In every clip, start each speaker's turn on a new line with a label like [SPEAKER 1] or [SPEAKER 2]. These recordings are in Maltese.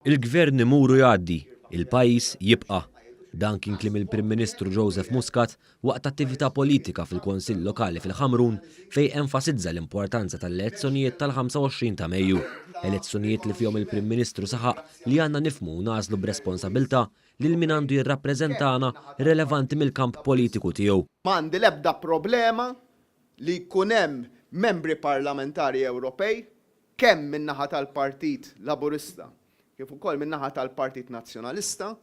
[SPEAKER 1] Il-gvern imuru jgħaddi, il-pajjiż jibqa'. Dan kien kliem il-Prim Ministru Joseph Muscat waqt attività politika fil-Konsill Lokali fil-Ħamrun fejn enfasizza l-importanza tal-elezzjonijiet tal-25 ta' Mejju. Elezzjonijiet li fihom il-Prim Ministru saħaq li għandna nifhmu nażlu b'responsabilità lil min għandu jirrappreżentana relevanti mill-kamp politiku tiegħu.
[SPEAKER 2] M'għandi l-ebda problema li jkun hemm membri parlamentari Ewropej kemm min-naħa tal-Partit Laburista kif ukoll min-naħa tal-Partit Nazzjonalista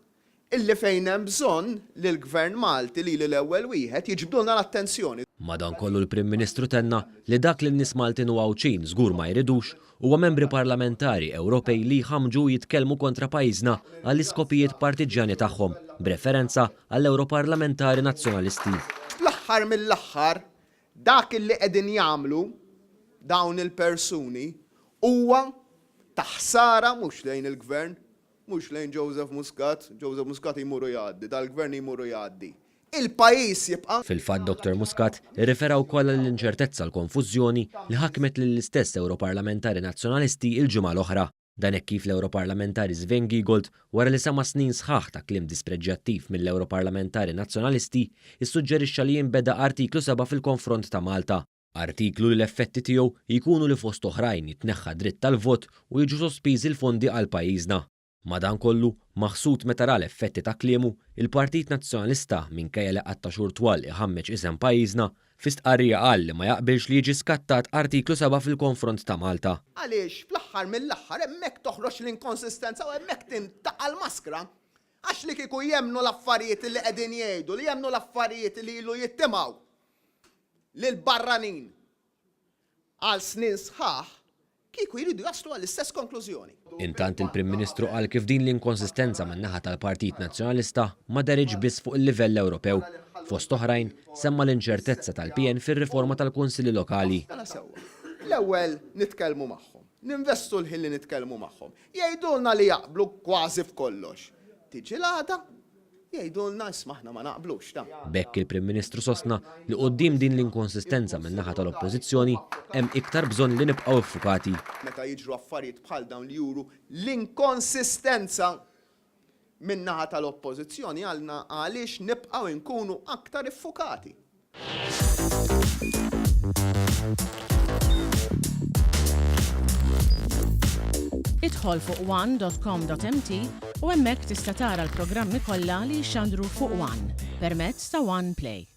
[SPEAKER 2] illi fejn hemm bżonn li l-Gvern Malti li l-ewwel wieħed jiġbdulna l-attenzjoni.
[SPEAKER 1] Madankollu l-Prim Ministru tenna li dak li n-nies Maltin u għawċin żgur ma jridux huwa membri parlamentari Ewropej li jħammġu jitkellmu kontra pajjiżna għall-iskopijiet partiġjani tagħhom, b'referenza għall-Europarlamentari Nazzjonalisti.
[SPEAKER 2] Fl-aħħar mill-aħħar dak illi qegħdin jagħmlu dawn il-persuni huwa taħsara mhux lejn il-Gvern, mhux lejn Joseph Muscat jmuru jgħaddi, dal-Gvern jmuru jgħaddi. Il-pajjiż jibqa'.
[SPEAKER 1] Fil-fatt Dr. Muscat irrifera wkoll l-inċertezza l-konfużjoni li ħakmet lill-istess Europarlamentari Nazzjonalisti il-ġimgħa l-oħra. Dan hekk kif l-Europarlamentari Sven Giegold wara li sema snin sħaħ ta' kliem dispreġġjattiv mill-Europarlamentari Nazzjonalisti issuġġerixxa li jinbeda artiklu 7 fil-konfront ta' Malta. Artiklu li l-effetti tiegħu jkunu li fost oħrajn jitneħħa dritt tal-vot u jiġu sospiżi l-fondi għal pajjiżna. Madankollu, maħsud meta ra l-effetti ta' kliemu, il-Partit Nazzjonalista minkejja li qatt ta' xhur twal iħammeġ isem pajjiżna fi stqarrija qal li ma jaqbilx li jiġi skattat artiklu 7 fil-konfront ta' Malta.
[SPEAKER 2] Għaliex fl-aħħar mill-aħħar hemmhekk toħroġ l-inkonsistenza u hemmhekk tintaqa' l-maskra għax li kieku jemnu l-affarijiet li qegħdin jgħidu, li jemnu l-affarijiet li ilu jittimgħu lil barranin għal snin sħaħ kieku jridu jaslu għall-istess konklużjoni.
[SPEAKER 1] Intant il-Prim Ministru qal kif din l-inkonsistenza min-naħa tal-Partit Nazzjonalista ma deriġ biss fuq il-livell Ewropew. Fost oħrajn semma l-inċertezza tal-PN fir-riforma tal-Kunsilli Lokali.
[SPEAKER 2] L-ewwel nitkellmu magħhom, ninvestu l-ħin li nitkellmu magħhom. Jgħidulna li jaqblu kważi f'kollox. Tiġi l-għada jgħidulna ismaħna ma naqblux ta'.
[SPEAKER 1] Bekk il-Prim Ministru sostna li quddiem din l-inkonsistenza min-naħa tal-Oppożizzjoni hemm iktar bżonn li nibqgħu iffukati.
[SPEAKER 2] Meta jiġru affarijiet bħal dawn li juru l-inkonsistenza min-naħa tal-Oppożizzjoni għalna għaliex nibqgħu nkunu aktar iffukati.
[SPEAKER 3] Idħol fuq one.com.mt u hemmhekk tista' tara l-programmi kollha li jxandru fuq One permezz ta' One Play.